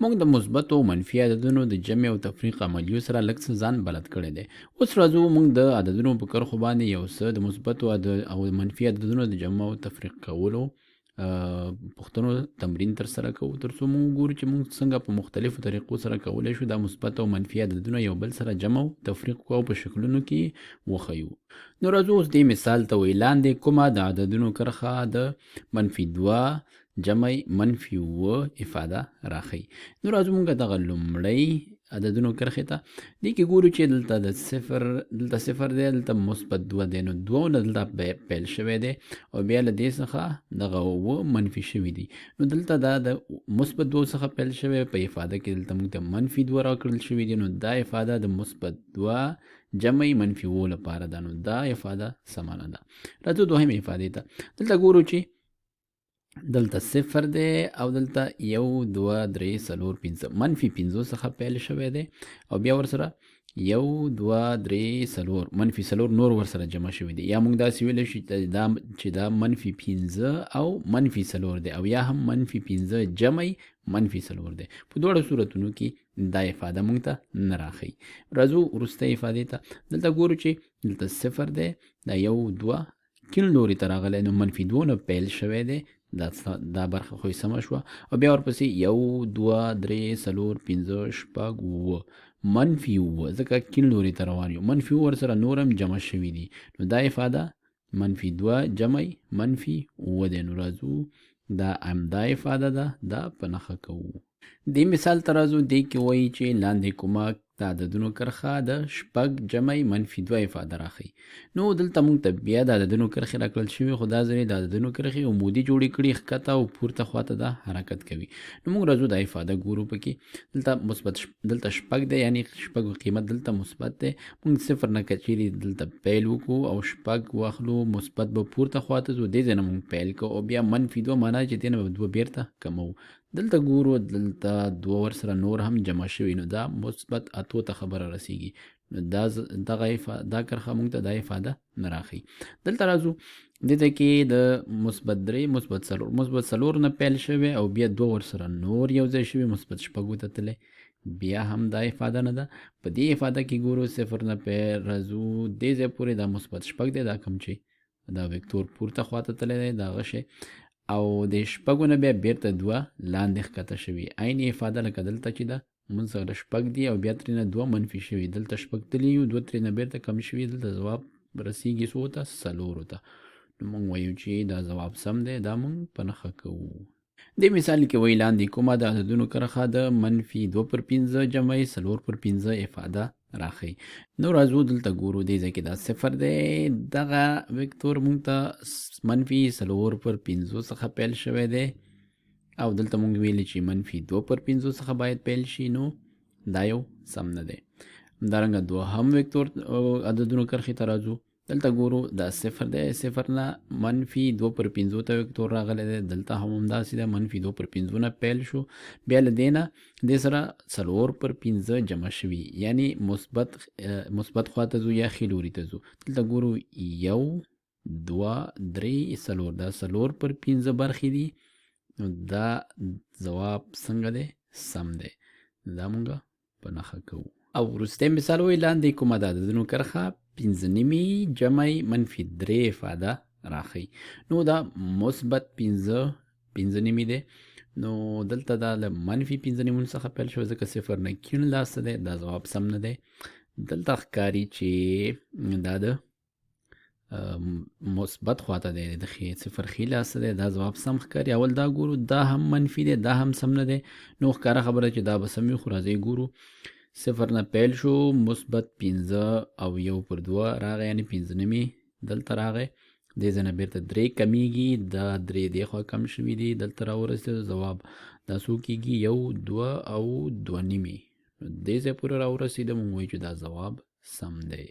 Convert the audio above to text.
موږ د مثبت او منفي عددونو د جمع او تفریق عملیو سره لږ څه ځان بلد کړی دی. اوس راځو موږ د عددونو په کرښو باندې یو څه د مثبتو او منفي عددونو د جمع او تفریق کولو پوښتنو تمرین تر سره کوو، تر څو موږ وګورو چې موږ څنګه په مختلفو طریقو سره کولی شو دا مثبت او منفي عددونه یو بل سره جمع او تفریق کوو او په شکلونو کې وښیو. نو راځو اوس دې مثال ته وایي لاندې کومه د عددونو کرښه د -2 جمع -اوه افاده راښیي. نو راځو موږ دغه لومړی عددونو کرښې ته دې کې ګورو چې دلته صفر دی، دلته -2 دی، نو دوه نه دلته پیل شوی دی او بیا له دې څخه دغه اوه منفي شوي دي. نو دلته دا د -2 څخه پیل شوی، په افاده کې دلته موږ ته -2 راکړل شوي دي، نو دا افاده د -2 جمع -اوه لپاره ده، نو دا افاده سمه نه ده. راځو دوهمې افادې ته. دلته ګورو چې دلته صفر دی او دلته 1 2 3 4 5 -5 څخه پیل شوی دی او بیا ورسره 1 2 3 4 -4 نور ورسره جمع شوی دی، یا موږ داسې ویلی شو چې دا -5 او -4 دی او یا هم -5 جمع -4 دی. په دواړو صورتونو کې دا افاده موږ ته نه راښیي. راځو وروستۍ افادې ته. دلته ګورو چې دلته صفر دی، دا 1 2 کیڼ لوري ته راغلی، نو -2 نه پیل شوی دی، دا برخه خو سمه شوه او بیا ورپسې 1 2 3 4 5 6 اوه -اوه ځکه کیڼ لوري ته روان یو، -اوه ورسره نور هم جمع شوي دي، نو دا افاده -2 جمع -اوه دی. نو راځو دا همدا افاده ده، دا په نښه کوو. دې مثال ته راځو. دې کې وایي چې لاندې کومه د عددونو کرښه د 6 جمع -2 افاده راښیي. نو دلته موږ ته بیا د عددونو کرښې راکړل شوي، خو دا ځل یې د عددونو کرښې عمودي جوړې کړي، ښکته او پورته خواته دا حرکت کوي. نو موږ راځو دا افاده ګورو. پکې دلته 6 دی، یعنی 6 قیمت دلته مثبت دی. موږ صفر نه که چیرې دلته پیل وکړو او 6 واخلو، مثبت به پورته خواته ځو، دې ځای نه موږ پیل کوو او بیا -2 معنا چې دې نه به 2 بیرته کمو. دلته ګورو دلته 2 ورسره نور هم جمع شوي، نو دا مثبت 8 ته خبره رسیږي، نو دا کرښه موږ ته دا افاده نه راښیي. دلته راځو دې کې د -3 -4 نه پیل شوی او بیا 2 ورسره نور یو ځای شوي، -6 ته تللی، بیا هم دا افاده نه ده. په دې افاده کې ګورو صفر نه پیل راځو دې ځای پورې، دا -6 دی، دا کوم چې دا وکتور پورته خواته تللی دی دا غشی، او د 6 نه بیا بیرته 2 لاندې ښکته شوي، عین افاده لکه دلته چې ده موږ سره 6 دي او بیا ترېنه 2 منفي شوي، دلته 6 تللي یو، 2 ترېنه بیرته کم شوي، دلته ځواب رسیږي څو ته 4 ته. نو موږ وایو چې دا ځواب سم دی، دا موږ په نښه کوو. دې مثال کې وایي لاندې کومه د عددونو کرښه د -2/5 جمع 4/5 افاده راښیي. نو راځو دلته ګورو دې ځای کې دا صفر دی، دغه وکتور موږ ته -4/5 څخه پیل شوی دی او دلته موږ ویلي چې -2/5 څخه باید پیل شي، نو دا یو سم نه دی. همدارنګه دوهم وکتور عددونو کرښې ته راځو. دلته ګورو دا صفر دی، صفر نه -2/5 ته وکتور راغلی دی، دلته هم همداسې ده، -2/5 نه پیل شو، بیا له دې نه دې سره 4/5 جمع شوي، یعنی مثبت خواته ځو یا ښي لوري ته ځو. دلته ګورو 1 2 3 4 دا 4/5 برخې دي، نو دا ځواب څنګه دی؟ سم دی، دا موږ په نښه کوو. او وروستی مثال وایي لاندې کومه د عددونو کرښه 5 جمع -3 افاده راښیي. نو دا مثبت 5 دی، نو دلته دا له -5 څخه پیل شو، ځکه صفر نه کیڼ لاس ته دی، دا ځواب سم نه دی. دلته ښکاري چې دا د مثبت خواته دی، د صفر ښي لاس ته دی، دا ځواب سم ښکاري. اول دا ګورو، دا هم منفي دی، دا هم سم نه دی، نو ښکاره خبره چې دا به سم وي، خو راځئ ګورو. صفر نه پیل شو، مثبت 5 او 1/2 راغی، یعنی 5 دلته راغی، دې ځای نه بیرته 3 کمیږي، دا 3 دې خوا کم شوي دي، دلته راورسېدو، ځواب دا څو کېږي 1 2 او 2 دې ځای پورې راورسېده، موږ وایو چې دا ځواب سم دی.